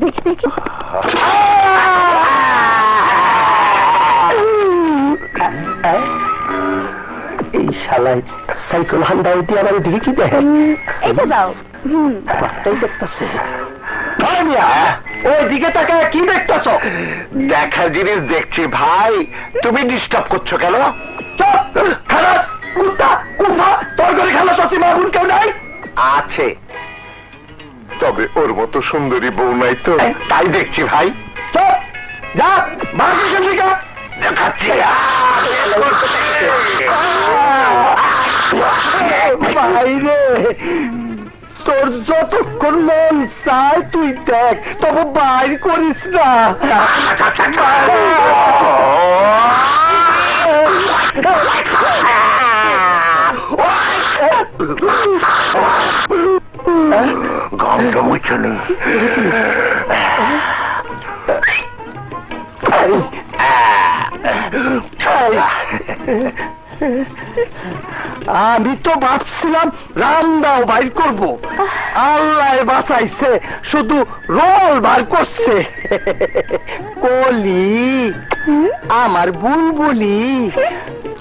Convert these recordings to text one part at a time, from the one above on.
দেখি দেখি এই শালাই সাইকেল হান্ডাই দিয়ে আমার দিকে কি দেখেন? এইটা দাও। রাস্তায় দেখতেছে ওই দিকে তাকায় কি দেখতেছ? দেখার জিনিস দেখছি ভাই, তুমি ডিস্টার্ব করছো কেন? খারাপ কুত্তা কুফা তোর ঘরে খেলা সত্যি মাগুন কেউ নাই? আছে, তবে ওর মতো সুন্দরী বউ নাই তো, তাই দেখছি ভাই। চপ যা বাসের দিকে দেখাচ্ছি। বাইরে তোর যতক্ষণ মন চায় তুই দেখ, তবে বাইর করিস না। গন্ধ মুছে নেই। আমি তো ভাবছিলাম রান্নাও বাইর করব, আল্লাহ বাঁচাইছে শুধু রোল বার করছে। কলি আমার বুলবুলি,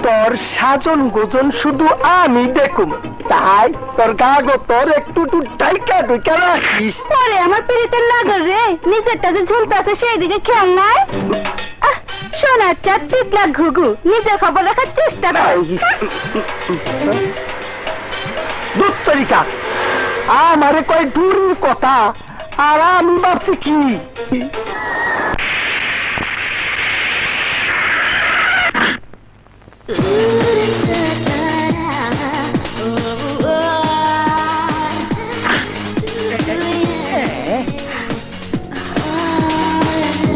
তোর সাজন গোজন শুধু আমি দেখুম, তাই তোর গাগো তোর একটু টাইকা ঢুকে রাখিস। পরে আমার পিড়িতের নাগর রে, নিজেরটা যে ঝুলতে আছে সেই দিকে খেয়াল নাই। সোনার চাঁদ টিপলা ঘুঘু, নিজের খবর রাখার চেষ্টা কর। দুত্তরিকা আমারে কয় দূরের কথা, আর আমি ভাবছি কি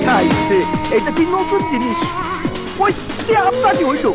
খাইছে। এটা কি নতুন জিনিস? ওই আপনারই হইল।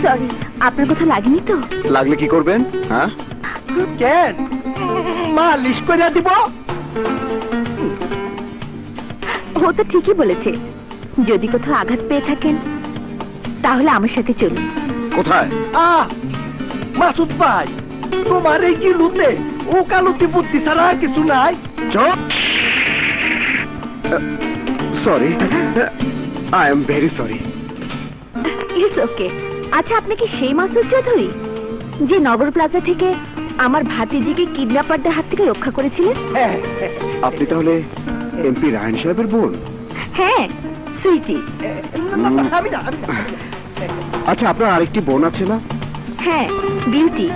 সরি, আপনার কথা লাগেনি তো? লাগলে কি করবেন? হ্যাঁ, কেন মালিশ করে দিব? ও তো ঠিকই বলেছে, যদি কোথাও আঘাত পেয়ে থাকেন তাহলে আমার সাথে চলুন। কোথায়? মাসুদ ভাই, তোমার এই গিলুতে ও কালুতি বুদ্ধি ছাড়া কিছু নাই। Sorry, I am very sorry. It's okay. আচ্ছা, আপনি কি সেই মাসুদ চৌধুরী যে নগর প্লাজা থেকে আমার ভাতিজিকে কিডন্যাপারদের হাত থেকে রক্ষা করেছিলেন? আপনি তাহলে এমপি রায়ন সাহেবের বোন? হ্যাঁ, সুইটি। আমি না। আচ্ছা, আপনার আরেকটি বোন আছে না? হ্যাঁ, বিউটি।